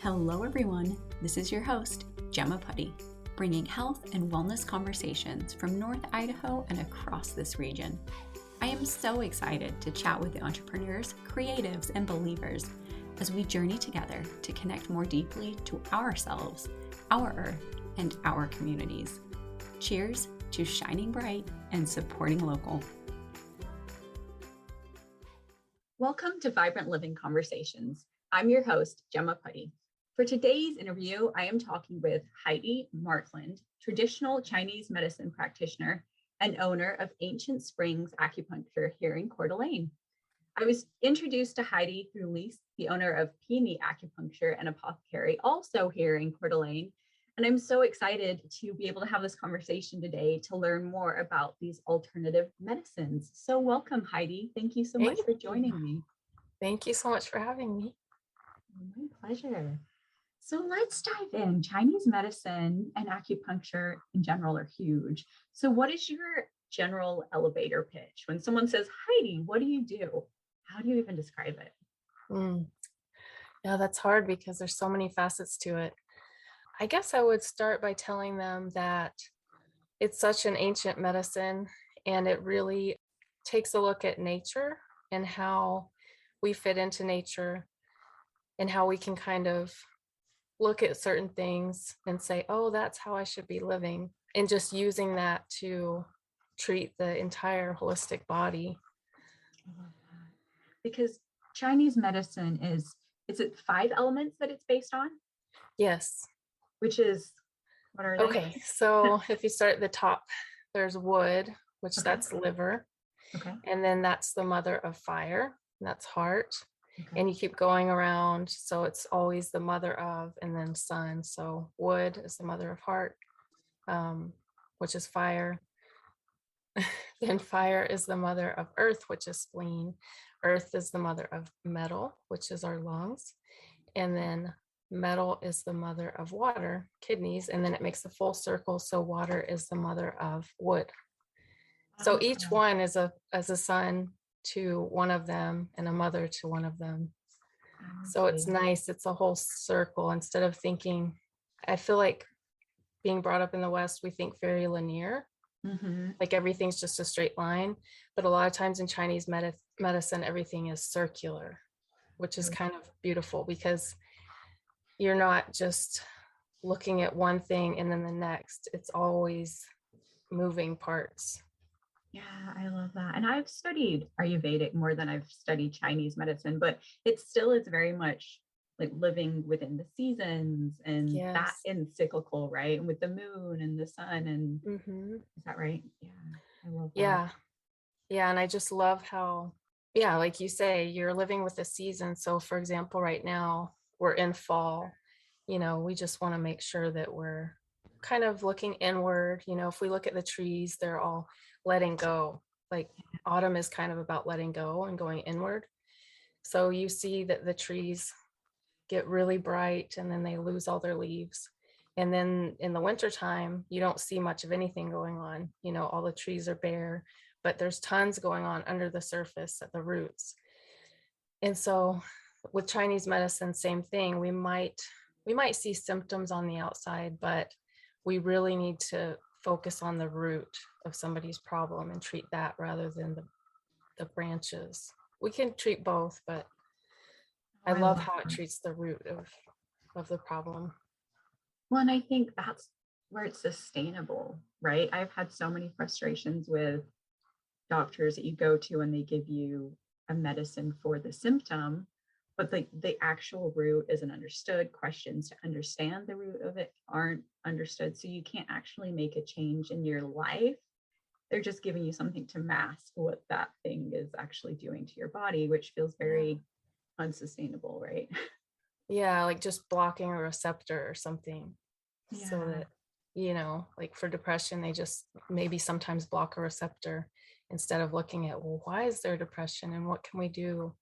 Hello everyone, this is your host, Gemma, bringing health and wellness conversations from North Idaho and across this region. I am so excited to chat with the entrepreneurs, creatives, and believers as we journey together to connect more deeply to ourselves, our earth, and our communities. Cheers to shining bright and supporting local. Welcome to Vibrant Living Conversations. I'm your host, Gemma. For today's interview, I am talking with Heidi Markland, traditional Chinese medicine practitioner and owner of Ancient Spring Acupuncture here in Coeur. I was introduced to Heidi through Lise, the owner of Peony Acupuncture and Apothecary, also here in Coeur. And I'm so excited to be able to have this conversation today to learn more about these alternative medicines. So welcome, Heidi. Thank you so much for joining me. Thank you so much for having me. My pleasure. So let's dive in. Chinese medicine and acupuncture in general are huge. So what is your general elevator pitch? When someone says, Heidi, what do you do? How do you even describe it? Yeah, that's hard because there's so many facets to it. I guess I would start by telling them that it's such an ancient medicine and it really takes a look at nature and how we fit into nature and how we can kind of look at certain things and say, oh, that's how I should be living, and just using that to treat the entire holistic body. I love that. Because Chinese medicine is it 5 elements that it's based on? Yes. Which is, what are they? Okay, so if you start at the top, there's wood, which that's liver. Okay. And then that's the mother of fire, that's heart. Okay. And you keep going around, so it's always the mother of, and then sun. So wood is the mother of heart, which is fire. Then fire is the mother of earth, which is spleen. Earth is the mother of metal, which is our lungs. And then metal is the mother of water, kidneys. And then it makes a full circle. So water is the mother of wood. So each one is a son to one of them and a mother to one of them. So it's nice. It's a whole circle instead of thinking, I feel like being brought up in the West, we think very linear, like everything's just a straight line. But a lot of times in Chinese medicine, everything is circular, which is kind of beautiful because you're not just looking at one thing and then the next. It's always moving parts. Yeah, I love that. And I've studied Ayurvedic more than I've studied Chinese medicine, but it's very much like living within the seasons and that encyclical, right? And with the moon and the sun. And is that right? Yeah, I love that. Yeah. And I just love how, like you say, you're living with the season. So for example, right now we're in fall, we just want to make sure that we're kind of looking inward. If we look at the trees, they're all letting go. Like autumn is kind of about letting go and going inward. So you see that the trees get really bright and then they lose all their leaves. And then in the wintertime, you don't see much of anything going on. All the trees are bare, but there's tons going on under the surface at the roots. And so with Chinese medicine, same thing. We might see symptoms on the outside, but we really need to focus on the root of somebody's problem and treat that rather than the branches. We can treat both, but I love how it treats the root of the problem. Well, and I think that's where it's sustainable, right? I've had so many frustrations with doctors that you go to and they give you a medicine for the symptom, but the actual root isn't understood. Questions to understand the root of it aren't understood. So you can't actually make a change in your life. They're just giving you something to mask what that thing is actually doing to your body, which feels very unsustainable, right? Yeah, like just blocking a receptor or something. So that, like for depression, they just maybe sometimes block a receptor instead of looking at, well, why is there depression and what can we do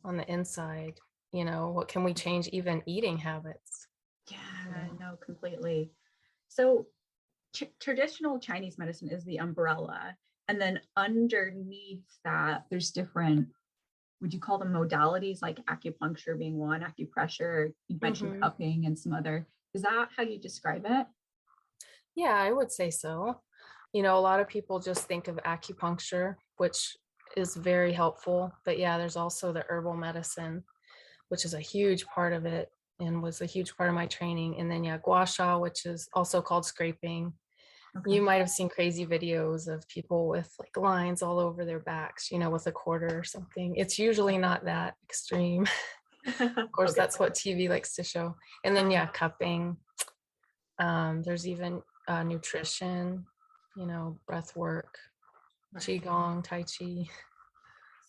on the inside? What can we change, even eating habits? Yeah, no, completely. So traditional Chinese medicine is the umbrella. And then underneath that, there's different would you call them modalities, like acupuncture being one, acupressure, you mentioned Mhm. cupping and some other, is that how you describe it? Yeah, I would say so. A lot of people just think of acupuncture, which is very helpful. But yeah, there's also the herbal medicine, which is a huge part of it and was a huge part of my training. And then, yeah, gua sha, which is also called scraping. You Okay. might have seen crazy videos of people with like lines all over their backs, with a quarter or something. It's usually not that extreme. Of course, Okay. that's what TV likes to show. And then, yeah, cupping. There's even nutrition, breath work, Right. qigong, tai chi.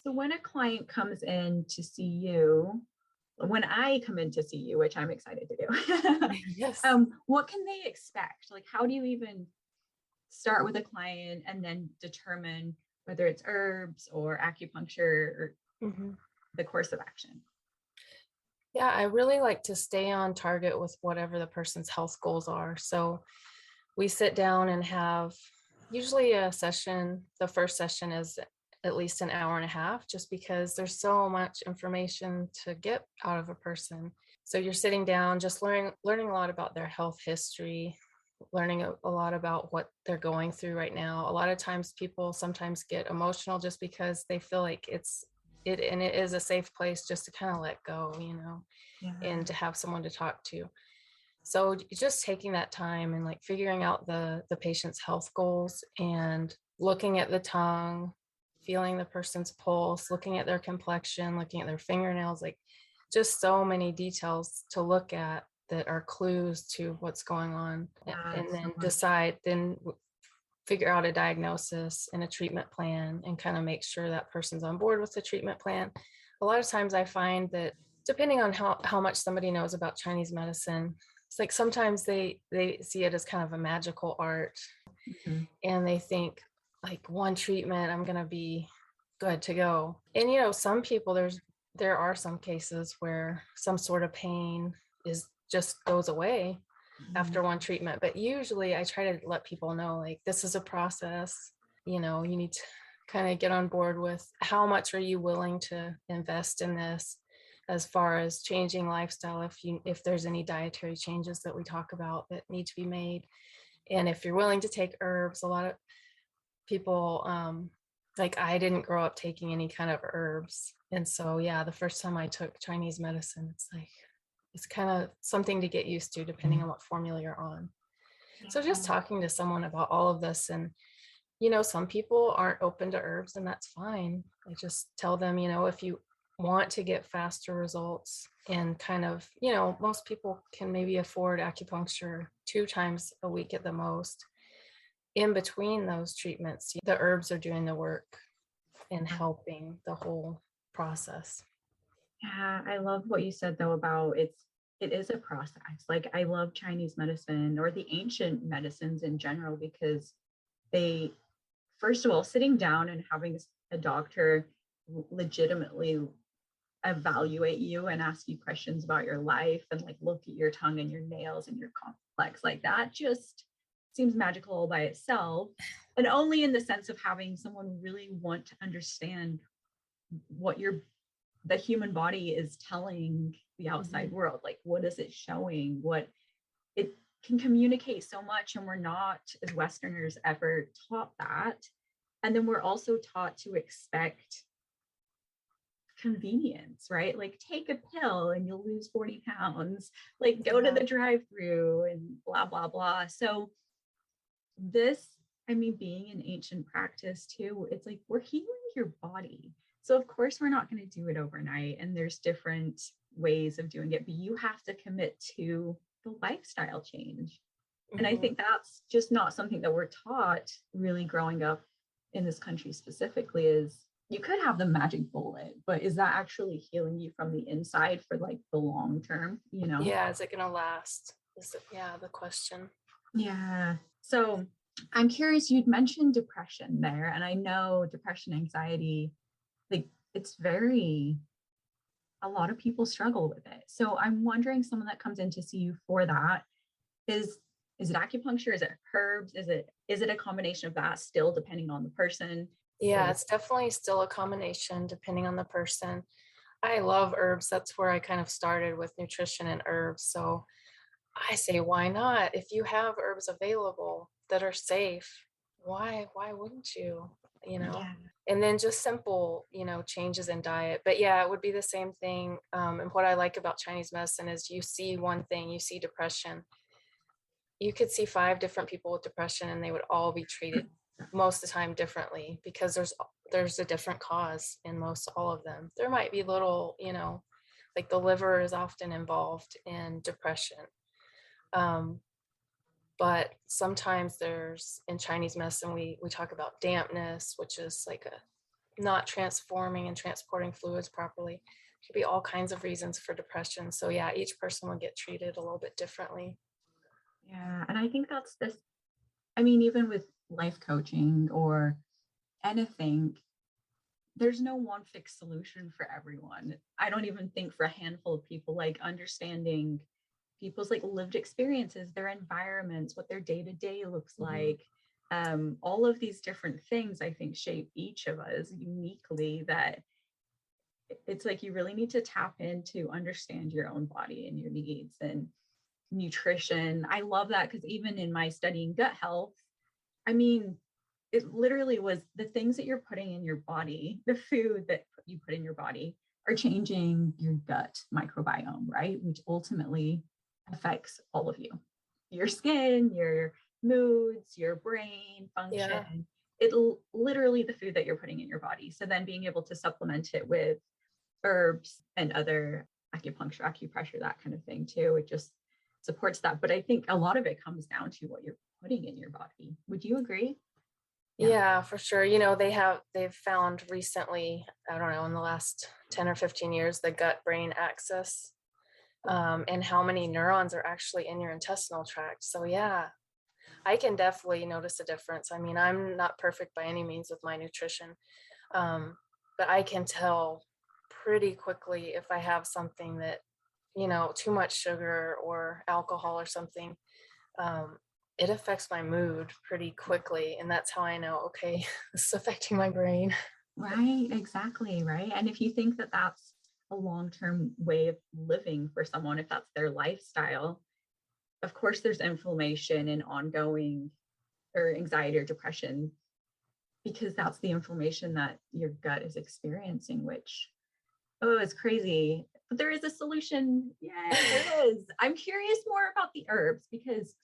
So when a client comes in to see you, when I come in to see you, which I'm excited to do, Yes. what can they expect? Like, how do you even start with a client and then determine whether it's herbs or acupuncture or Mhm. the course of action? Yeah, I really like to stay on target with whatever the person's health goals are. So we sit down and have usually a session. The first session is at least an hour and a half, just because there's so much information to get out of a person. So you're sitting down, just learning a lot about their health history, learning a lot about what they're going through right now. A lot of times people sometimes get emotional just because they feel like it is a safe place just to kind of let go, Yeah. and to have someone to talk to. So just taking that time and like figuring out the patient's health goals and looking at the tongue, feeling the person's pulse, looking at their complexion, looking at their fingernails, like just so many details to look at that are clues to what's going on. Yeah, And so then much. figure out a diagnosis and a treatment plan and kind of make sure that person's on board with the treatment plan. A lot of times I find that depending on how much somebody knows about Chinese medicine, it's like sometimes they see it as kind of a magical art, Mhm. and they think like one treatment I'm going to be good to go. And some people, there are some cases where some sort of pain is just goes away Mhm. after one treatment, but usually I try to let people know like this is a process. You need to kind of get on board with how much are you willing to invest in this, as far as changing lifestyle, if there's any dietary changes that we talk about that need to be made, and if you're willing to take herbs. A lot of people, like, I didn't grow up taking any kind of herbs, and so yeah, the first time I took Chinese medicine, it's kind of something to get used to depending on what formula you're on. So just Yeah. talking to someone about all of this, and some people aren't open to herbs, and that's fine. I just tell them, if you want to get faster results and kind of, most people can maybe afford acupuncture 2 times a week at the most. In between those treatments, the herbs are doing the work and helping the whole process. Yeah, I love what you said though about it is a process. Like I love Chinese medicine or the ancient medicines in general because they, first of all, sitting down and having a doctor legitimately evaluate you and ask you questions about your life and like look at your tongue and your nails and your complex, like that just seems magical all by itself, and only in the sense of having someone really want to understand what the human body is telling the outside Mhm. world. Like what is it showing, what it can communicate so much, and we're not, as westerners, ever taught that. And then we're also taught to expect convenience, right? Like take a pill and you'll lose 40 pounds, like go to Yeah. the drive-through and blah blah blah. So this, I mean, being an ancient practice too, it's like we're healing your body. So of course we're not going to do it overnight, and there's different ways of doing it, but you have to commit to the lifestyle change. And I Mhm. think that's just not something that we're taught really growing up in this country specifically. Is you could have the magic bullet, but is that actually healing you from the inside for like the long term, you know? Yeah, is it gonna last? Yeah, the question. Yeah. So I'm curious, you'd mentioned depression there, and I know depression, anxiety, like it's very, a lot of people struggle with it. So I'm wondering, someone that comes in to see you for that, is is it acupuncture? Is it herbs? Is it a combination of that still depending on the person? Yeah, it's definitely still a combination depending on the person. I love herbs. That's where I kind of started with nutrition and herbs. So I say, why not? If you have herbs available that are safe, why wouldn't you? You know? Yeah. And then just simple, changes in diet. But yeah, it would be the same thing. And what I like about Chinese medicine is you see one thing, you see depression. You could see 5 different people with depression and they would all be treated most of the time differently because there's a different cause in most all of them. There might be little, like the liver is often involved in depression. Um, but sometimes there's in Chinese medicine we talk about dampness, which is like a not transforming and transporting fluids properly. There could be all kinds of reasons for depression. So yeah, each person will get treated a little bit differently. Yeah. And I think that's this, I mean, even with life coaching or anything, there's no one fixed solution for everyone. I don't even think for a handful of people, like understanding people's like lived experiences, their environments, what their day-to-day looks like. All of these different things, I think, shape each of us uniquely, that it's like you really need to tap into understand your own body and your needs and nutrition. I love that because even in my studying gut health, I mean, it literally was the things that you're putting in your body, the food that you put in your body are changing your gut microbiome, right? Which ultimately affects all of you, your skin, your moods, your brain Yeah. function. It literally the food that you're putting in your body. So then being able to supplement it with herbs and other acupuncture, acupressure, that kind of thing too, it just supports that. But I think a lot of it comes down to what you're putting in your body. Would you agree? Yeah, for sure. They've found recently, I don't know, in the last 10 or 15 years, the gut brain axis, and how many neurons are actually in your intestinal tract. So, yeah, I can definitely notice a difference. I mean, I'm not perfect by any means with my nutrition, but I can tell pretty quickly if I have something that, too much sugar or alcohol or something. Um, it affects my mood pretty quickly. And that's how I know, okay, this is affecting my brain. Right, exactly, right. And if you think that that's a long-term way of living for someone, if that's their lifestyle, of course there's inflammation and ongoing or anxiety or depression because that's the inflammation that your gut is experiencing, which, oh, it's crazy. But there is a solution. Yay, there is. I'm curious more about the herbs because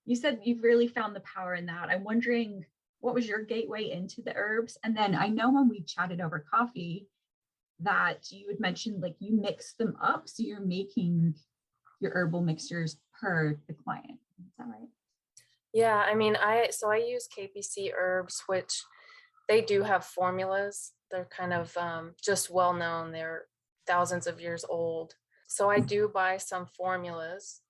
you said you've really found the power in that. I'm wondering what was your gateway into the herbs? And then I know when we chatted over coffee that you had mentioned like you mix them up. So you're making your herbal mixtures per the client. Is that right? Yeah, I mean, I use KPC herbs, which they do have formulas. They're kind of just well known. They're thousands of years old. So I do buy some formulas,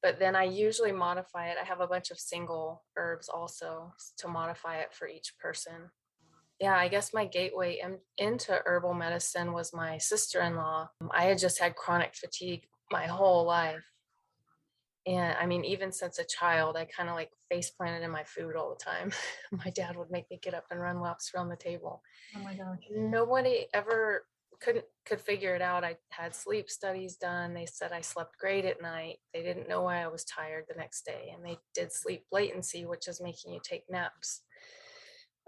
but then I usually modify it. I have a bunch of single herbs also to modify it for each person. Yeah, I guess my gateway into herbal medicine was my sister-in-law. I had just had chronic fatigue my whole life. And I mean, even since a child, I kind of like face planted in my food all the time. My dad would make me get up and run laps around the table. Oh my gosh. Nobody ever could figure it out. I had sleep studies done. They said I slept great at night. They didn't know why I was tired the next day. And they did sleep latency, which is making you take naps,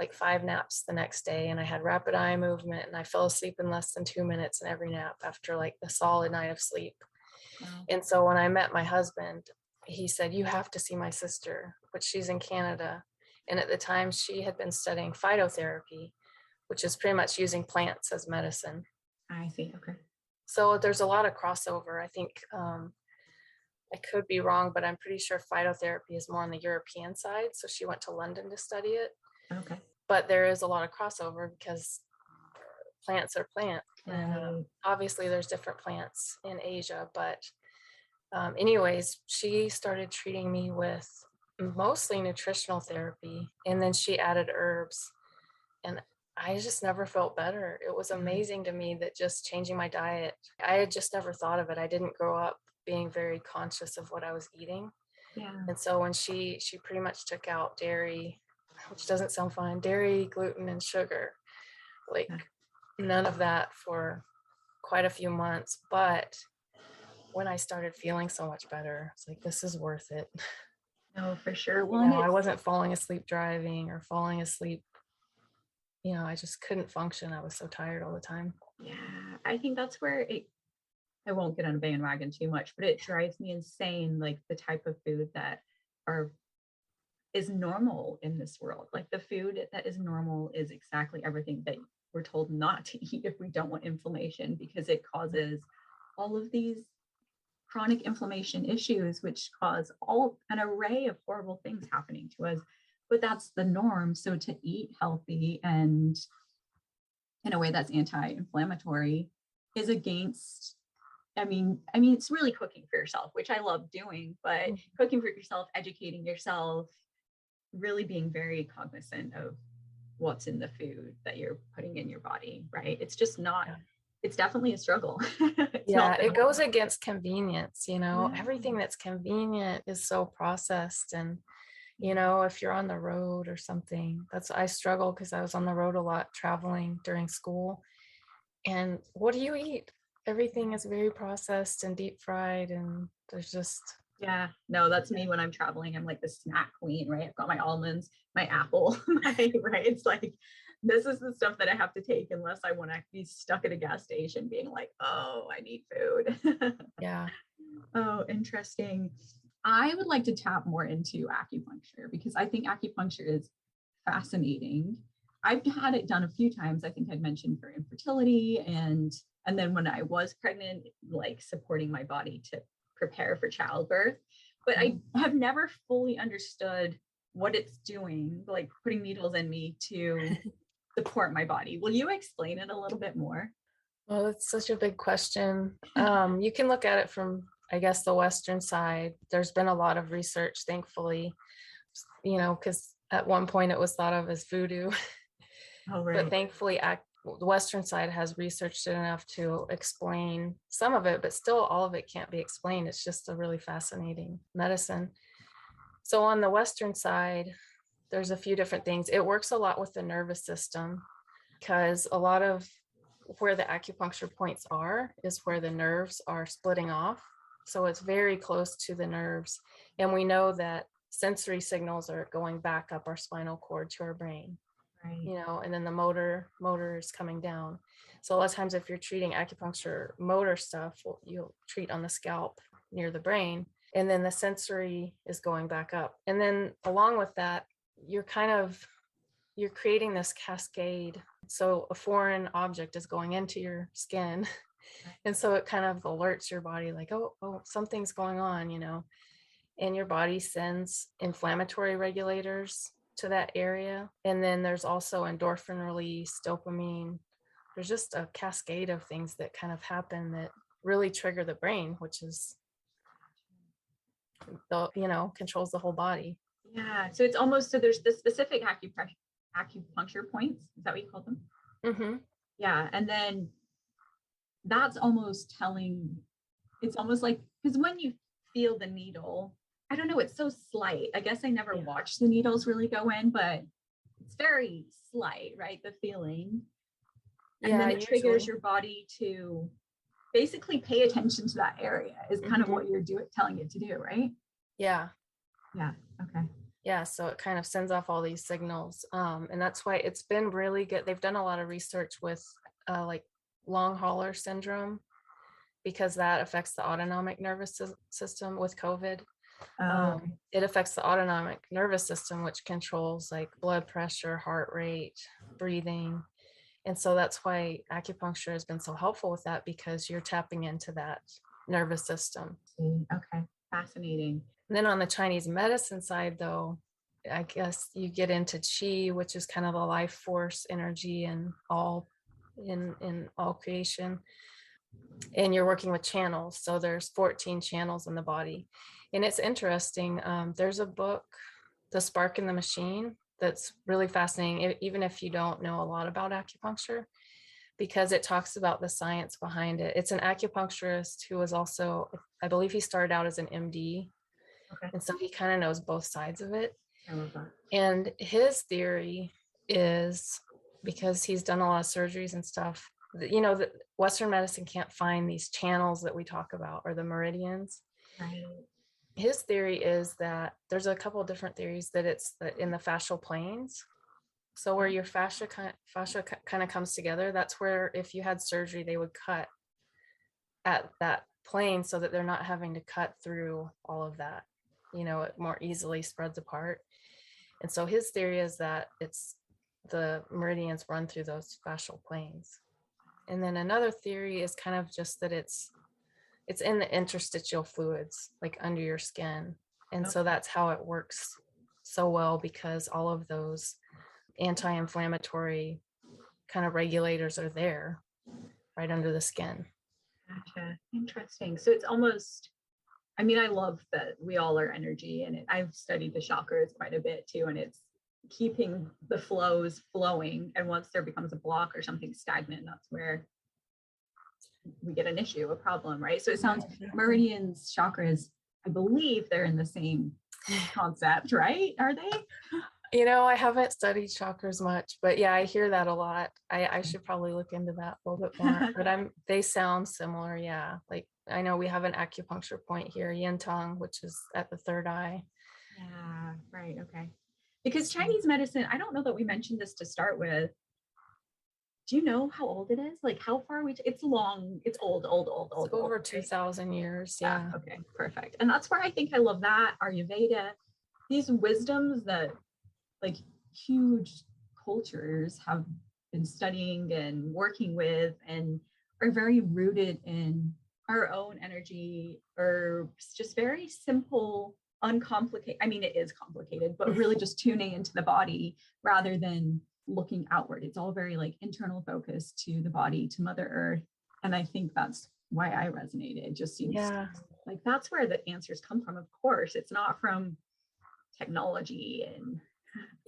like 5 naps the next day. And I had rapid eye movement and I fell asleep in less than 2 minutes in every nap after like a solid night of sleep. Wow. And so when I met my husband, he said, you have to see my sister, but she's in Canada. And at the time she had been studying phytotherapy, which is pretty much using plants as medicine. I see. Okay. So there's a lot of crossover. I think I could be wrong, but I'm pretty sure phytotherapy is more on the European side. So she went to London to study it. Okay. But there is a lot of crossover because plants are plants. And Right. obviously there's different plants in Asia. But anyways, she started treating me with mostly nutritional therapy. And then she added herbs. And I just never felt better. It was amazing to me that just changing my diet, I had just never thought of it. I didn't grow up being very conscious of what I was eating. Yeah. And so when she pretty much took out dairy, which doesn't sound fun, dairy, gluten, and sugar. Like none of that for quite a few months. But when I started feeling so much better, it's like, this is worth it. No, for sure. You know, I wasn't falling asleep driving or falling asleep. You know, I just couldn't function. I was so tired all the time. Yeah, I think that's where I won't get on a bandwagon too much, but it drives me insane, like the type of food that is normal in this world. Like the food that is normal is exactly everything that we're told not to eat if we don't want inflammation, because it causes all of these chronic inflammation issues, which cause all an array of horrible things happening to us. But that's the norm. So to eat healthy and in a way that's anti-inflammatory is against, it's really cooking for yourself, which I love doing, but cooking for yourself, educating yourself, really being very cognizant of what's in the food that you're putting in your body, right? It's just not, it's definitely a struggle. It goes against convenience, you know, everything that's convenient is so processed. And, you know, if you're on the road or something, I struggle because I was on the road a lot traveling during school. And what do you eat? Everything is very processed and deep fried, and there's just that's me when I'm traveling. I'm like the snack queen, right? I've got my almonds, my apple, right? It's like this is the stuff that I have to take unless I want to be stuck at a gas station being like, oh, I need food. Oh, interesting. I would like to tap more into acupuncture because I think acupuncture is fascinating. I've had it done a few times. I think I'd mentioned for infertility and then when I was pregnant, like supporting my body to prepare for childbirth. But I have never fully understood what it's doing, like putting needles in me to support my body. Will you explain it a little bit more? Well, it's such a big question. You can look at it from, I guess, the Western side. There's been a lot of research, thankfully, you know, because at one point it was thought of as voodoo. Oh, right. But thankfully, the Western side has researched it enough to explain some of it, but still all of it can't be explained. It's just a really fascinating medicine. So on the Western side, there's a few different things. It works a lot with the nervous system because a lot of where the acupuncture points are is where the nerves are splitting off. So it's very close to the nerves. And we know that sensory signals are going back up our spinal cord to our brain. Right. You know, and then the motor is coming down. So a lot of times if you're treating acupuncture motor stuff, you'll treat on the scalp near the brain, and then the sensory is going back up. And then along with that, you're creating this cascade. So a foreign object is going into your skin. And so it kind of alerts your body like, oh, something's going on, you know, and your body sends inflammatory regulators to that area. And then there's also endorphin release, dopamine. There's just a cascade of things that kind of happen that really trigger the brain, which is, controls the whole body. Yeah. So it's almost, so there's the specific acupuncture points. Is that what you call them? Mm-hmm. Yeah. And then that's almost it's almost like, because when you feel the needle, I don't know, it's so slight. I guess I never watched the needles really go in, but it's very slight, right? The feeling. And then it triggers your body to basically pay attention to that area is kind of what you're telling it to do, right? Yeah. Yeah. Okay. Yeah. So it kind of sends off all these signals. And that's why it's been really good. They've done a lot of research with like long hauler syndrome, because that affects the autonomic nervous system with COVID. It affects the autonomic nervous system, which controls like blood pressure, heart rate, breathing. And so that's why acupuncture has been so helpful with that, because you're tapping into that nervous system. Okay, fascinating. And then on the Chinese medicine side, though, I guess you get into qi, which is kind of the life force energy and all in all creation. And you're working with channels. So there's 14 channels in the body. And it's interesting. There's a book, The Spark in the Machine, that's really fascinating, even if you don't know a lot about acupuncture, because it talks about the science behind it. It's an acupuncturist who was also, I believe he started out as an MD. Okay. And so he kind of knows both sides of it. I love that. And his theory is, because he's done a lot of surgeries and stuff, that Western medicine can't find these channels that we talk about, or the meridians. Right. His theory is that there's a couple of different theories, that it's in the fascial planes. So where your fascia kind of comes together, that's where, if you had surgery, they would cut at that plane so that they're not having to cut through all of that. It more easily spreads apart. And so his theory is that it's the meridians run through those fascial planes. And then another theory is kind of just that it's in the interstitial fluids, like under your skin. And so that's how it works so well, because all of those anti-inflammatory kind of regulators are there right under the skin. Gotcha. Interesting. So it's almost, I mean, I love that we all are energy, and I've studied the chakras quite a bit too, and it's keeping the flows flowing. And once there becomes a block or something stagnant, that's where we get an issue, a problem, right? So it sounds meridians, chakras, I believe they're in the same concept, right? Are they? I haven't studied chakras much, but yeah, I hear that a lot. I should probably look into that a little bit more, but they sound similar. Yeah. Like, I know we have an acupuncture point here, yin tongue, which is at the third eye. Yeah, right. Okay. Because Chinese medicine, I don't know that we mentioned this to start with. Do you know how old it is? Like how far it's long, it's old. It's over Right? 2,000 years. Yeah. Okay, perfect. And that's where I think I love that. Ayurveda, these wisdoms that like huge cultures have been studying and working with, and are very rooted in our own energy, herbs, just very simple, uncomplicated. I mean, it is complicated, but really just tuning into the body rather than looking outward. It's all very like internal focus to the body, to Mother Earth. And I think that's why I resonated. It just seems like that's where the answers come from. Of course, it's not from technology and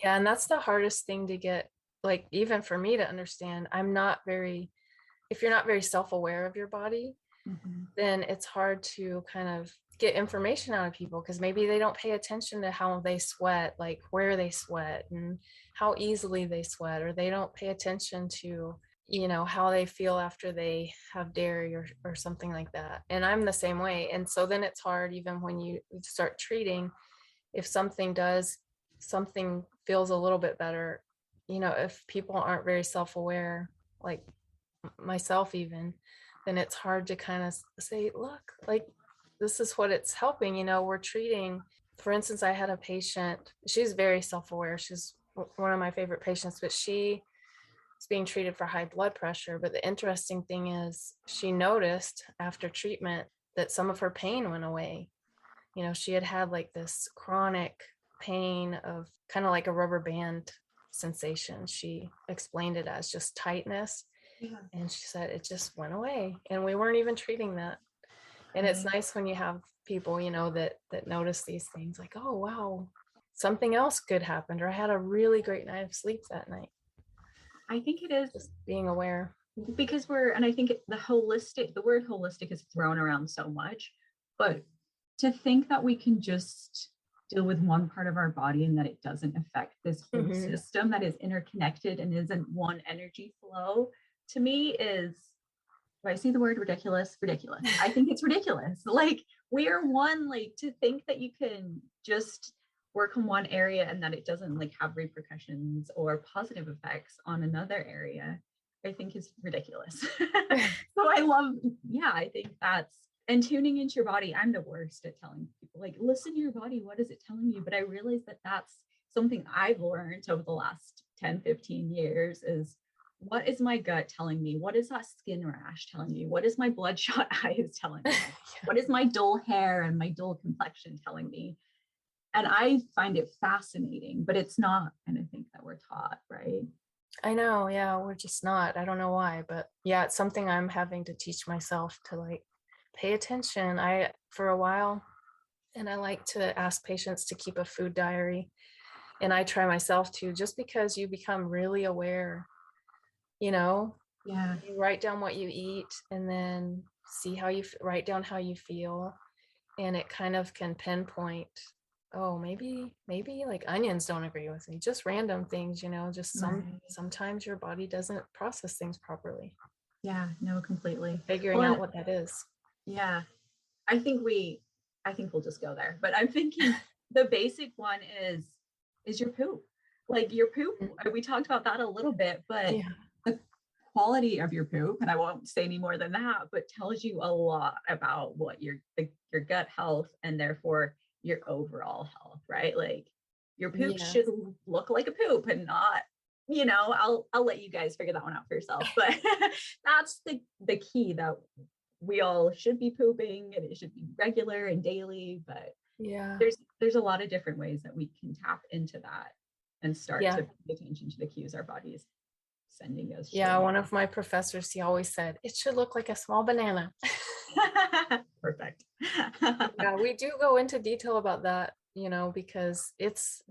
and that's the hardest thing to get, like, even for me to understand. If you're not very self-aware of your body, then it's hard to kind of get information out of people, because maybe they don't pay attention to how they sweat, like where they sweat and how easily they sweat, or they don't pay attention to how they feel after they have dairy or something like that. And I'm the same way. And so then it's hard, even when you start treating, if something feels a little bit better, if people aren't very self-aware, like myself even, then it's hard to kind of say, look, like, this is what it's helping. We're treating, for instance, I had a patient, she's very self-aware, she's one of my favorite patients, but she is being treated for high blood pressure. But the interesting thing is, she noticed after treatment that some of her pain went away. She had like this chronic pain of kind of like a rubber band sensation. She explained it as just tightness. And she said it just went away, and we weren't even treating that. And it's nice when you have people, that notice these things, like, oh, wow, something else good happened, or I had a really great night of sleep that night. I think it is just being aware, because and I think the word holistic is thrown around so much, but to think that we can just deal with one part of our body and that it doesn't affect this whole system that is interconnected and isn't one energy flow, to me is, do I see the word ridiculous? Ridiculous. I think it's ridiculous. Like, we are one, like, to think that you can just work on one area and that it doesn't like have repercussions or positive effects on another area, I think is ridiculous. So I think that's, and tuning into your body. I'm the worst at telling people, like, listen to your body. What is it telling you? But I realize that that's something I've learned over the last 10, 15 years is, what is my gut telling me? What is that skin rash telling me? What is my bloodshot eyes telling me? What is my dull hair and my dull complexion telling me? And I find it fascinating, but it's not anything that we're taught, right? I know. Yeah, we're just not. I don't know why, but yeah, it's something I'm having to teach myself to, like, pay attention. For a while, and I like to ask patients to keep a food diary, and I try myself to, just because you become really aware. You write down what you eat, and then see how you write down how you feel, and it kind of can pinpoint oh, maybe like onions don't agree with me, just random things, just Right. sometimes your body doesn't process things properly. Yeah, no, completely. Figuring Well, out and what that is. yeah, I think we'll just go there. But I'm thinking the basic one is your poop. Like your poop, we talked about that a little bit, but Yeah. the quality of your poop, and I won't say any more than that, but tells you a lot about what your gut health and therefore your overall health, right? Like your poop Yeah. should look like a poop and not, I'll let you guys figure that one out for yourself. But that's the key, that we all should be pooping and it should be regular and daily, but Yeah. there's a lot of different ways that we can tap into that and start Yeah. to pay attention to the cues our body's sending us. Yeah. One of my professors, he always said, it should look like a small banana. Perfect. Yeah, we do go into detail about that, because it's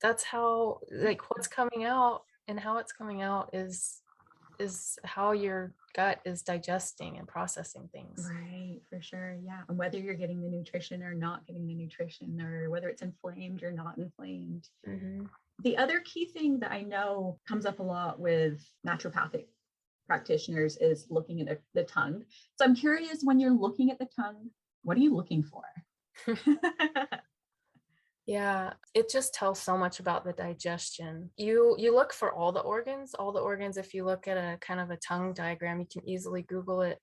that's how, like, what's coming out and how it's coming out is how your gut is digesting and processing things. Right, for sure. Yeah. And whether you're getting the nutrition or not getting the nutrition, or whether it's inflamed or not inflamed. Mm-hmm. The other key thing that I know comes up a lot with naturopathic practitioners is looking at the tongue. So I'm curious, when you're looking at the tongue, what are you looking for? Yeah, it just tells so much about the digestion. You look for all the organs. If you look at a kind of a tongue diagram, you can easily Google it,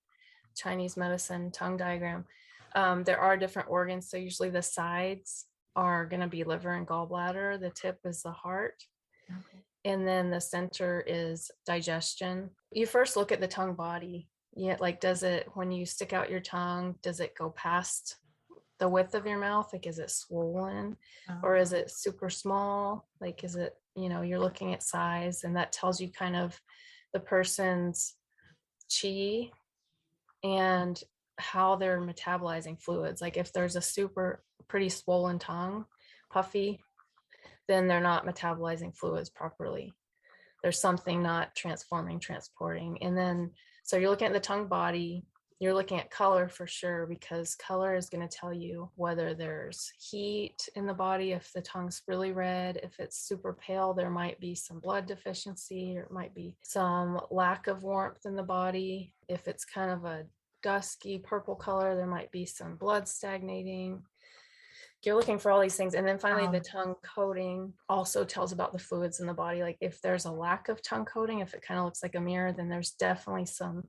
Chinese medicine tongue diagram. There are different organs. So usually the sides are going to be liver and gallbladder. The tip is the heart. Okay. And then the center is digestion. You first look at the tongue body. Yeah, like, does it, when you stick out your tongue, does it go past the width of your mouth? Like, is it swollen or is it super small? Like, is it, you're looking at size, and that tells you kind of the person's chi and how they're metabolizing fluids. Like, if there's a super pretty swollen tongue, puffy, then they're not metabolizing fluids properly. There's something not transporting. And then, so you're looking at the tongue body, you're looking at color for sure, because color is going to tell you whether there's heat in the body. If the tongue's really red, if it's super pale, there might be some blood deficiency, or it might be some lack of warmth in the body. If it's kind of a dusky purple color, there might be some blood stagnating. You're looking for all these things. And then finally, the tongue coating also tells about the fluids in the body. Like, if there's a lack of tongue coating, if it kind of looks like a mirror, then there's definitely some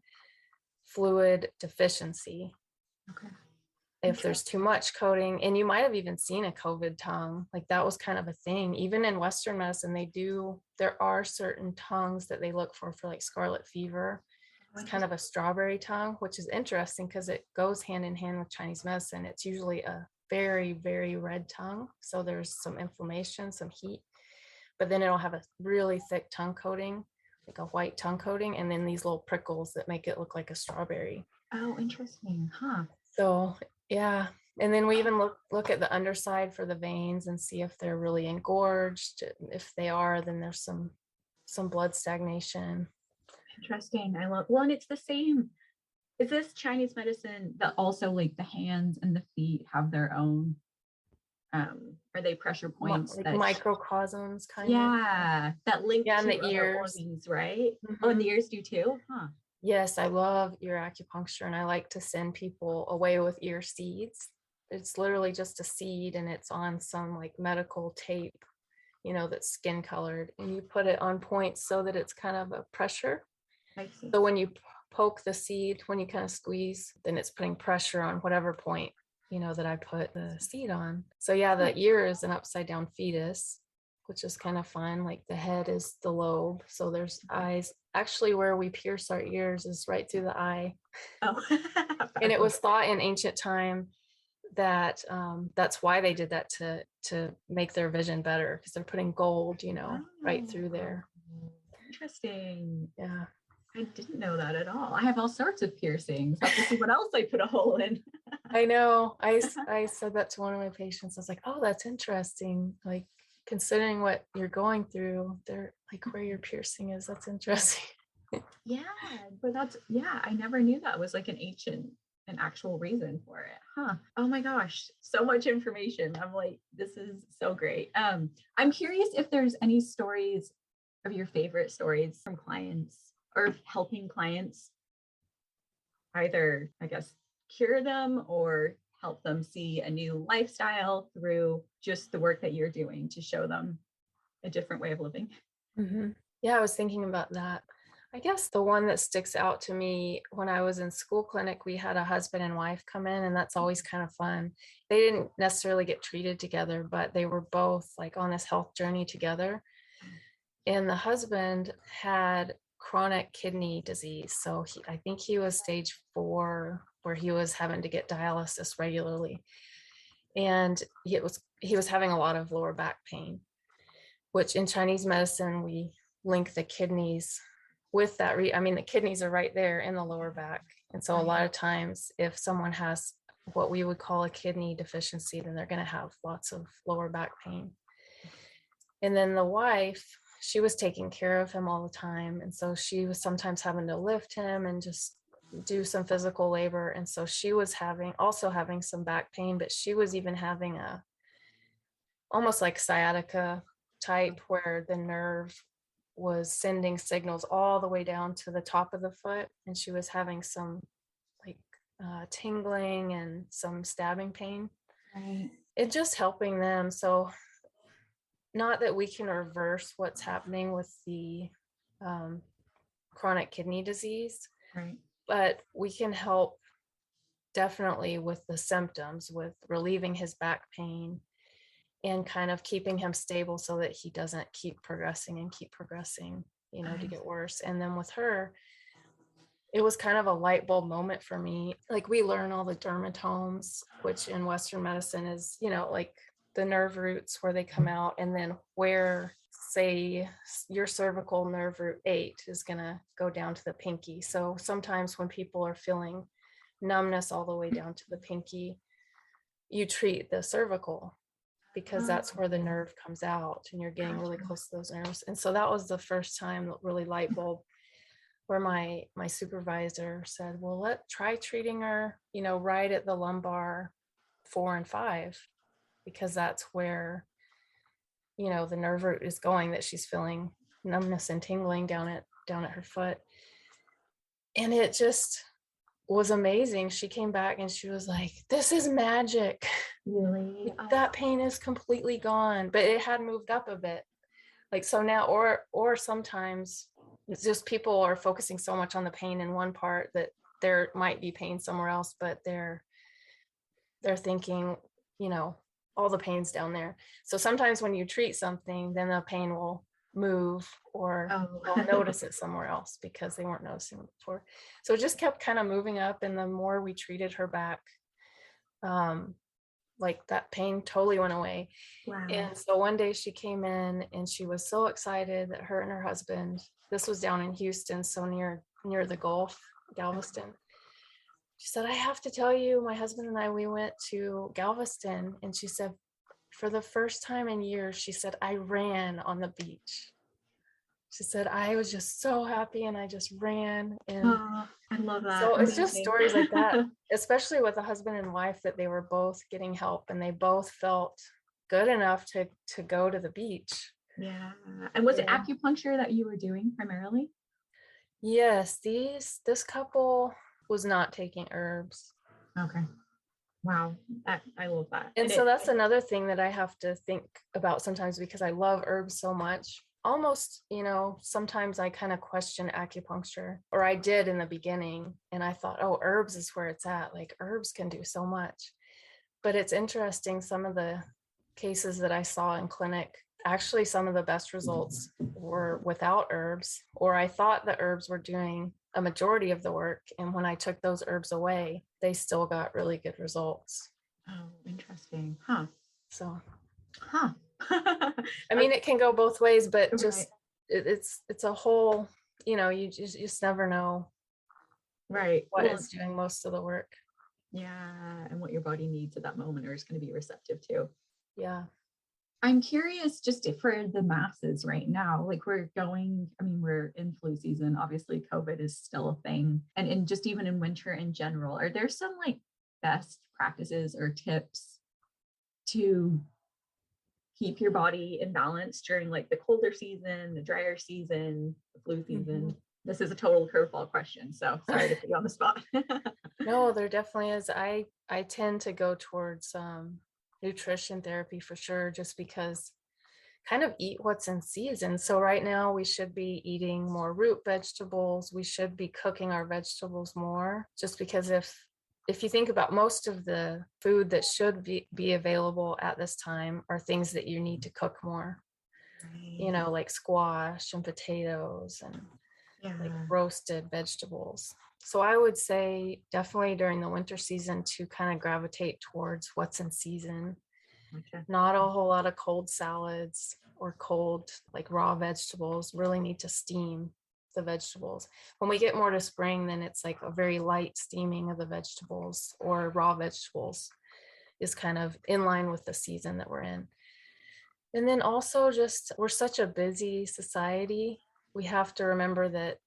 fluid deficiency. Okay. If there's too much coating, and you might have even seen a COVID tongue, like that was kind of a thing. Even in Western medicine, there are certain tongues that they look for like scarlet fever. It's kind of a strawberry tongue, which is interesting because it goes hand in hand with Chinese medicine. It's usually a very, very red tongue. So there's some inflammation, some heat, but then it'll have a really thick tongue coating, like a white tongue coating, and then these little prickles that make it look like a strawberry. Oh, interesting. Huh. So yeah. And then we even look at the underside for the veins and see if they're really engorged. If they are, then there's some blood stagnation. Interesting. Well, and it's the same. Is this Chinese medicine that also, like, the hands and the feet have their own, are they pressure points Like that microcosms kind of? Yeah, that link Yeah, and to the other ears. organs, right? Oh, and the ears do too? Huh. Yes, I love ear acupuncture, and I like to send people away with ear seeds. It's literally just a seed, and it's on some like medical tape, that's skin colored, and you put it on points so that it's kind of a pressure. I see. So when you poke the seed, when you kind of squeeze, then it's putting pressure on whatever point, that I put the seed on. So yeah, the ear is an upside down fetus, which is kind of fun. Like, the head is the lobe. So there's eyes. Actually, where we pierce our ears is right through the eye. Oh. And it was thought in ancient time that that's why they did that, to make their vision better, because they're putting gold, right through there. Interesting. Yeah. I didn't know that at all. I have all sorts of piercings. Have to see what else I put a hole in. I know. I said that to one of my patients. I was like, oh, that's interesting. Like, considering what you're going through, they're like, where your piercing is, that's interesting. Yeah, but I never knew that was like an ancient an actual reason for it. Huh. Oh my gosh, so much information. I'm like, this is so great. I'm curious if there's any stories of your favorite stories from clients or helping clients either, I guess, cure them or help them see a new lifestyle through just the work that you're doing to show them a different way of living. Mm-hmm. Yeah, I was thinking about that. I guess the one that sticks out to me, when I was in school clinic, we had a husband and wife come in, and that's always kind of fun. They didn't necessarily get treated together, but they were both like on this health journey together. And the husband had chronic kidney disease. So I think he was stage 4, where he was having to get dialysis regularly. And he was having a lot of lower back pain, which in Chinese medicine, we link the kidneys with that. I mean, the kidneys are right there in the lower back. And so a lot of times if someone has what we would call a kidney deficiency, then they're going to have lots of lower back pain. And then the wife, she was taking care of him all the time. And so she was sometimes having to lift him and just do some physical labor. And so she was also having some back pain, but she was even having almost like sciatica type, where the nerve was sending signals all the way down to the top of the foot, and she was having some like tingling and some stabbing pain. Right. It just helping them. So not that we can reverse what's happening with the chronic kidney disease, Right. but we can help definitely with the symptoms, with relieving his back pain and kind of keeping him stable so that he doesn't keep progressing, to get worse. And then with her, it was kind of a light bulb moment for me. Like, we learn all the dermatomes, which in Western medicine is, like the nerve roots where they come out, and then where, say, your cervical nerve root 8 is going to go down to the pinky. So sometimes when people are feeling numbness all the way down to the pinky, you treat the cervical, because that's where the nerve comes out, and you're getting really close to those nerves. And so that was the first time that really light bulb, where my supervisor said, well, try treating her, right at the lumbar 4 and 5, because that's where, the nerve root is going, that she's feeling numbness and tingling down at her foot. And it just was amazing. She came back and she was like, this is magic. Really? That pain is completely gone, but it had moved up a bit. Like, so now, or sometimes it's just people are focusing so much on the pain in one part that there might be pain somewhere else, but they're thinking, all the pain's down there. So sometimes when you treat something, then the pain will move, or they'll notice it somewhere else because they weren't noticing it before. So it just kept kind of moving up. And the more we treated her back, like that pain totally went away. Wow. And so one day she came in and she was so excited that her and her husband, this was down in Houston, so near the Gulf, Galveston. She said, I have to tell you, my husband and I, we went to Galveston. And she said, for the first time in years, she said, I ran on the beach. She said, I was just so happy and I just ran. And I love that. So it's just stories like that, especially with a husband and wife, that they were both getting help and they both felt good enough to go to the beach. Yeah. And was it acupuncture that you were doing primarily? Yes, this couple was not taking herbs. Okay. Wow. I love that. And so that's another thing that I have to think about sometimes, because I love herbs so much. Almost, sometimes I kind of question acupuncture, or I did in the beginning, and I thought, oh, herbs is where it's at. Like, herbs can do so much. But it's interesting, some of the cases that I saw in clinic, actually some of the best results were without herbs, or I thought the herbs were doing a majority of the work. And when I took those herbs away, they still got really good results. Oh, interesting. Huh. So, I mean, it can go both ways, but just it's a whole, you just never know what is doing most of the work. Yeah. And what your body needs at that moment, or is going to be receptive to. Yeah. I'm curious just for the masses right now, like we're in flu season. Obviously, COVID is still a thing. And just even in winter in general, are there some like best practices or tips to keep your body in balance during like the colder season, the drier season, the flu season? This is a total curveball question, so sorry to put you on the spot. No, there definitely is. I tend to go towards nutrition therapy for sure, just because kind of eat what's in season. So right now we should be eating more root vegetables. We should be cooking our vegetables more, just because if you think about most of the food that should be available at this time are things that you need to cook more, you know, like squash and potatoes and like roasted vegetables. So I would say definitely during the winter season to kind of gravitate towards what's in season. Okay. Not a whole lot of cold salads or cold like raw vegetables. Really need to steam the vegetables. When we get more to spring, then it's like a very light steaming of the vegetables, or raw vegetables is kind of in line with the season that we're in. And then also just we're such a busy society. We have to remember that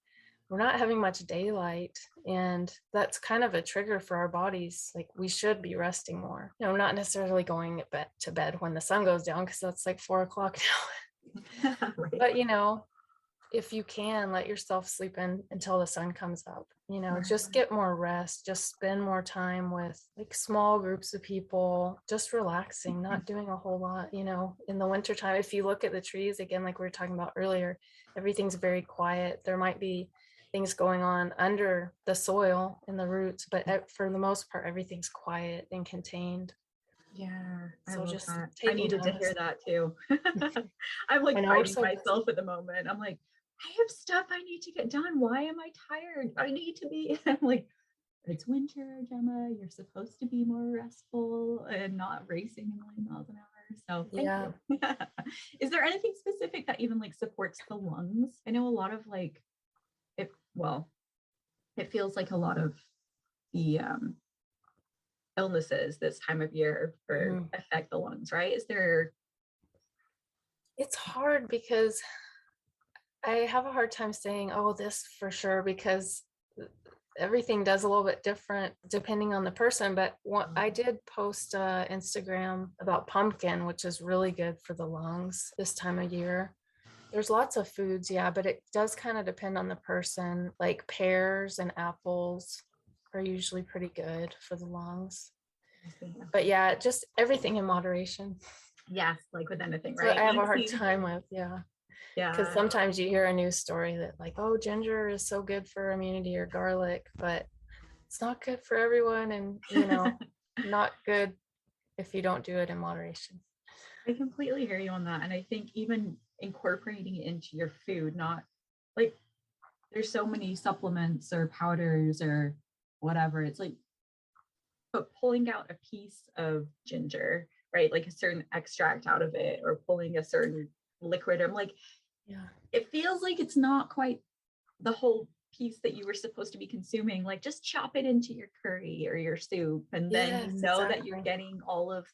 we're not having much daylight, and that's kind of a trigger for our bodies. Like we should be resting more, you know, not necessarily going to bed when the sun goes down, because that's like 4 o'clock now. Right. But you know, if you can let yourself sleep in until the sun comes up, you know, just get more rest, just spend more time with like small groups of people, just relaxing, not doing a whole lot. You know, in the wintertime, if you look at the trees again, like we were talking about earlier, everything's very quiet. There might be things going on under the soil in the roots, but for the most part, everything's quiet and contained. Yeah, I So love just that. I taking needed to time hear that too. I'm like I know we're fighting so myself at the moment. I'm like, I have stuff I need to get done. Why am I tired? I need to be. I'm like, it's winter, Gemma. You're supposed to be more restful and not racing a million miles an hour. So thank yeah. you. Is there anything specific that even like supports the lungs? I know a lot of like, it feels like a lot of the illnesses this time of year affect the lungs, right? Is there? It's hard because I have a hard time saying, oh, this for sure, because everything does a little bit different depending on the person. But I did post Instagram about pumpkin, which is really good for the lungs this time of year. There's lots of foods, yeah, but it does kind of depend on the person. Like pears and apples are usually pretty good for the lungs. But yeah, just everything in moderation. Yes, like with anything, So right? I have a hard time with, yeah. Yeah. Because sometimes you hear a news story that like, oh, ginger is so good for immunity, or garlic, but it's not good for everyone, and you know, not good if you don't do it in moderation. I completely hear you on that. And I think even incorporating it into your food, not like there's so many supplements or powders or whatever. It's like, but pulling out a piece of ginger, right? Like a certain extract out of it, or pulling a certain liquid. I'm like, Yeah, it feels like it's not quite the whole piece that you were supposed to be consuming. Like just chop it into your curry or your soup, and then yes, you know exactly. that you're getting all of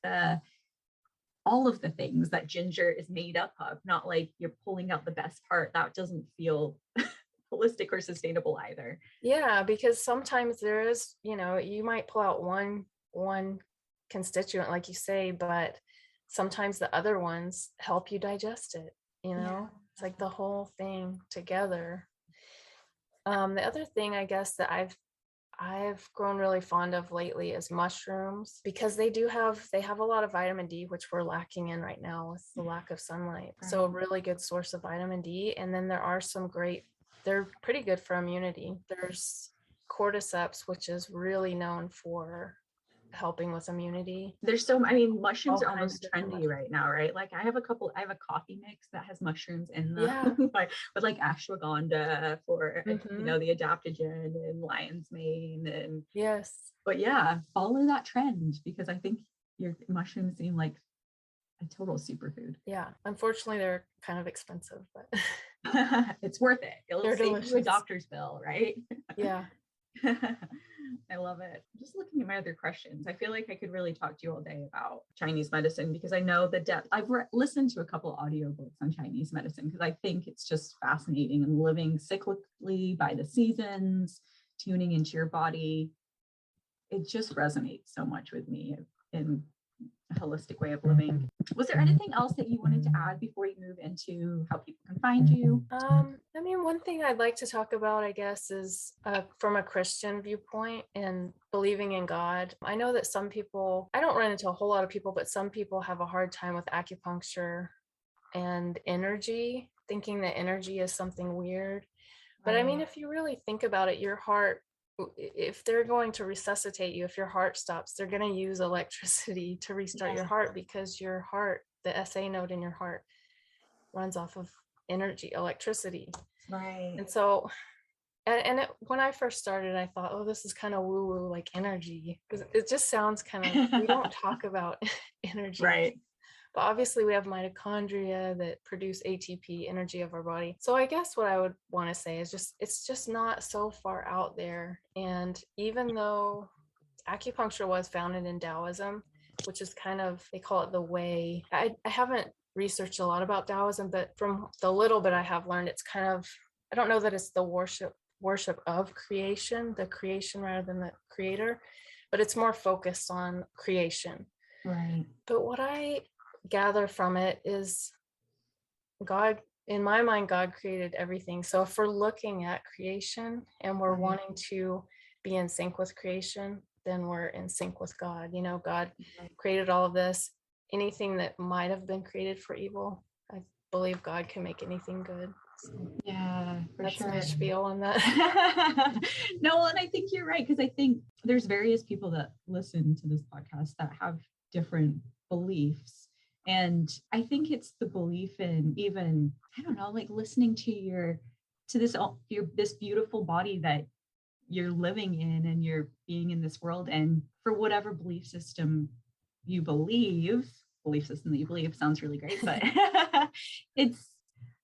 the things that ginger is made up of, not like you're pulling out the best part. That doesn't feel holistic or sustainable either. Yeah, because sometimes there is, you know, you might pull out one constituent, like you say, but sometimes the other ones help you digest it, you know. It's like the whole thing together. The other thing I guess that I've grown really fond of lately is mushrooms, because they have a lot of vitamin D, which we're lacking in right now with the lack of sunlight. So a really good source of vitamin D. And then there are they're pretty good for immunity. There's cordyceps, which is really known for helping with immunity. Mushrooms are almost trendy right now, right? Like I have a coffee mix that has mushrooms in them, with like ashwagandha for the adaptogen, and lion's mane, and yes. But yeah, follow that trend, because I think your mushrooms seem like a total superfood. Yeah, unfortunately they're kind of expensive, but it's worth it. It'll they're save delicious. you a doctor's bill, right? Yeah. I love it. Just looking at my other questions, I feel like I could really talk to you all day about Chinese medicine because I know the depth. I've listened to a couple of audiobooks on Chinese medicine because I think it's just fascinating and living cyclically by the seasons, tuning into your body. It just resonates so much with me in a holistic way of living. Was there anything else that you wanted to add before you move into how people can find you? I mean, one thing I'd like to talk about, I guess, is from a Christian viewpoint and believing in God. I know that some people, I don't run into a whole lot of people, but some people have a hard time with acupuncture and energy, thinking that energy is something weird. But I mean, if you really think about it, your heart, if they're going to resuscitate you, if your heart stops, they're going to use electricity to restart your heart because your heart, the SA node in your heart, runs off of energy, electricity. Right. And so, and when I first started, I thought, oh, this is kind of woo woo, like energy, because it just sounds kind of, we don't talk about energy. Right. But obviously we have mitochondria that produce ATP, energy of our body. So I guess what I would want to say is just, it's just not so far out there. And even though acupuncture was founded in Taoism, which is kind of, they call it the way. I haven't researched a lot about Taoism, but from the little bit I have learned, it's kind of, I don't know that it's the worship of creation, the creation rather than the creator, but it's more focused on creation. Right. But what I gather from it is God, in my mind, God created everything. So if we're looking at creation and we're wanting to be in sync with creation, then we're in sync with God. You know, God created all of this. Anything that might have been created for evil, I believe God can make anything good. So yeah, that's sure. my spiel on that. No, and I think you're right, because I think there's various people that listen to this podcast that have different beliefs. And I think it's the belief in even, I don't know, like listening to this beautiful body that you're living in and you're being in this world. And for whatever belief system that you believe sounds really great, but it's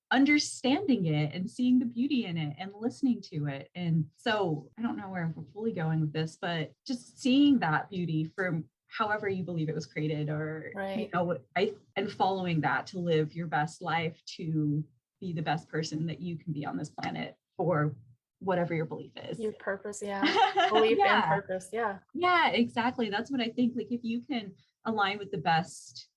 understanding it and seeing the beauty in it and listening to it. And so I don't know where we're fully going with this, but just seeing that beauty from however you believe it was created, or right. And following that to live your best life, to be the best person that you can be on this planet for whatever your belief is. Your purpose, belief and purpose, yeah, exactly. That's what I think. Like if you can align with the best,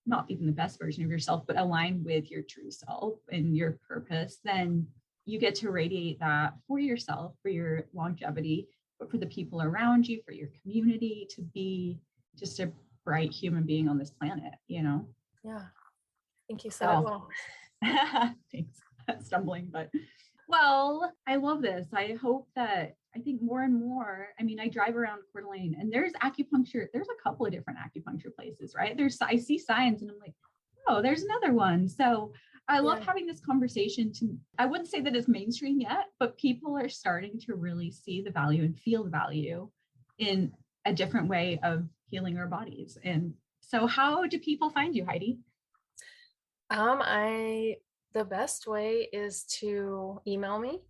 not even the best version of yourself, but align with your true self and your purpose, then you get to radiate that for yourself, for your longevity, but for the people around you, for your community, to be just a bright human being on this planet, you know? Yeah. I think you said it well. Thanks. Stumbling, but well, I love this. I hope that, I think more and more, I mean, I drive around Coeur d'Alene and there's acupuncture. There's a couple of different acupuncture places, right? I see signs and I'm like, oh, there's another one. So I love having this conversation. I wouldn't say that it's mainstream yet, but people are starting to really see the value and feel the value in a different way of healing our bodies. And so how do people find you, Heidi? The best way is to email me.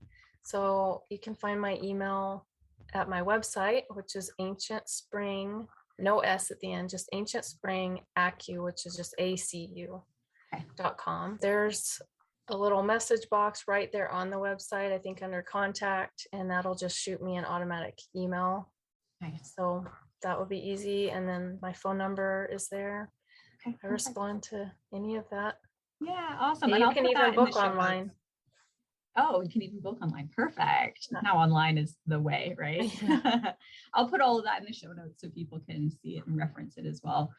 So you can find my email at my website, which is Ancient Spring, no S at the end, just Ancient Spring Acu, which is just ACU.com. There's a little message box right there on the website, I think under contact, and that'll just shoot me an automatic email. Nice. So that would be easy. And then my phone number is there. Okay, I respond to any of that. Yeah, awesome. And you can even book online. Oh, you can even book online. Perfect. Now online is the way, right? Yeah. I'll put all of that in the show notes so people can see it and reference it as well.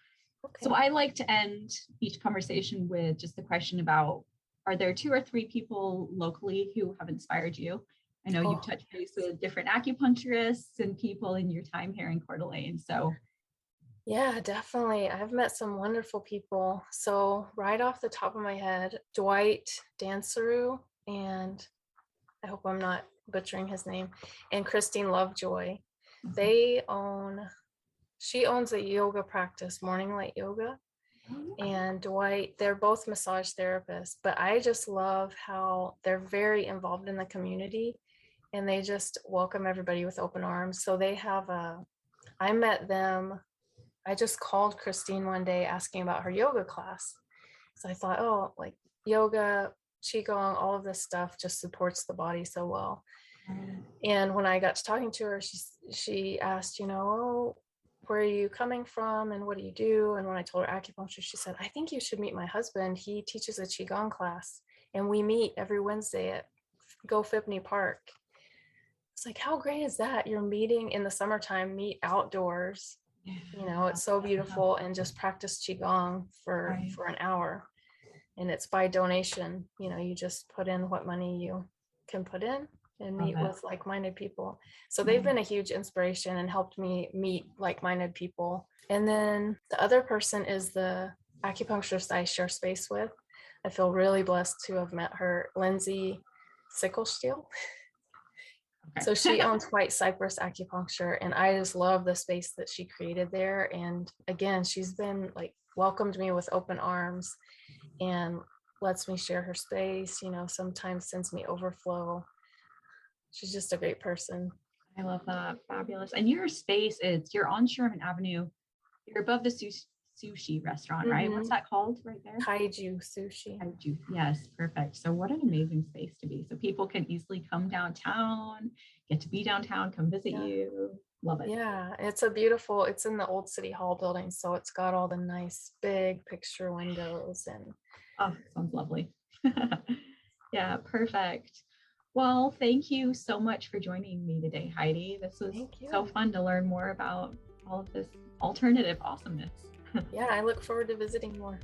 Okay. So I like to end each conversation with just the question about, are there 2 or 3 people locally who have inspired you? I know you've touched base with different acupuncturists and people in your time here in Coeur d'Alene. So yeah, definitely. I've met some wonderful people. So right off the top of my head, Dwight Dansereau, and I hope I'm not butchering his name, and Christine Lovejoy. Mm-hmm. She owns a yoga practice, Morning Light Yoga. Mm-hmm. And Dwight, they're both massage therapists, but I just love how they're very involved in the community. and they just welcome everybody with open arms. So they have I met them. I just called Christine one day asking about her yoga class. So I thought, oh, like yoga, qigong, all of this stuff just supports the body so well. And when I got to talking to her, she asked, oh, where are you coming from and what do you do? And when I told her acupuncture, she said, I think you should meet my husband. He teaches a qigong class and we meet every Wednesday at Go Fipney Park. It's like, how great is that? You're meeting in the summertime, meet outdoors. It's so beautiful, and just practice qigong for an hour. And it's by donation. You just put in what money you can put in and meet with like-minded people. So they've been a huge inspiration and helped me meet like-minded people. And then the other person is the acupuncturist I share space with. I feel really blessed to have met her, Lindsay Sickelsteel. Okay. So she owns White Cypress Acupuncture, and I just love the space that she created there. And again, she's been like welcomed me with open arms and lets me share her space, sometimes sends me overflow. She's just a great person. I love that. Fabulous. And your space you're on Sherman Avenue. You're above the sushi restaurant, right? What's that called right there? Kaiju Sushi. Kaiju. Yes, perfect. So what an amazing space to be. So people can easily come downtown, get to be downtown, come visit you. Love it. Yeah, it's in the old City Hall building. So it's got all the nice big picture windows and. Oh, sounds lovely. Yeah, perfect. Well, thank you so much for joining me today, Heidi. This was so fun to learn more about all of this alternative awesomeness. Yeah, I look forward to visiting more.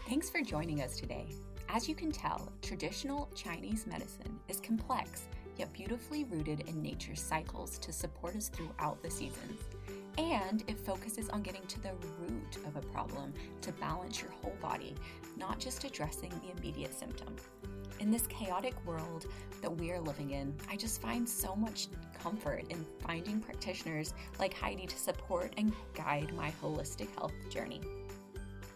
Thanks for joining us today. As you can tell, traditional Chinese medicine is complex, yet beautifully rooted in nature's cycles to support us throughout the seasons. And it focuses on getting to the root of a problem to balance your whole body, not just addressing the immediate symptom. In this chaotic world that we are living in, I just find so much comfort in finding practitioners like Heidi to support and guide my holistic health journey.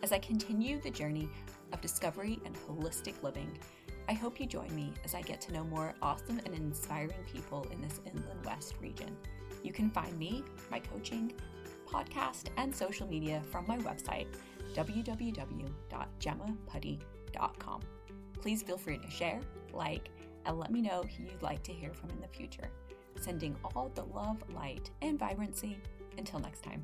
As I continue the journey of discovery and holistic living, I hope you join me as I get to know more awesome and inspiring people in this Inland West region. You can find me, my coaching, podcast, and social media from my website, www.gemmaputty.com. Please feel free to share, like, and let me know who you'd like to hear from in the future. Sending all the love, light, and vibrancy. Until next time.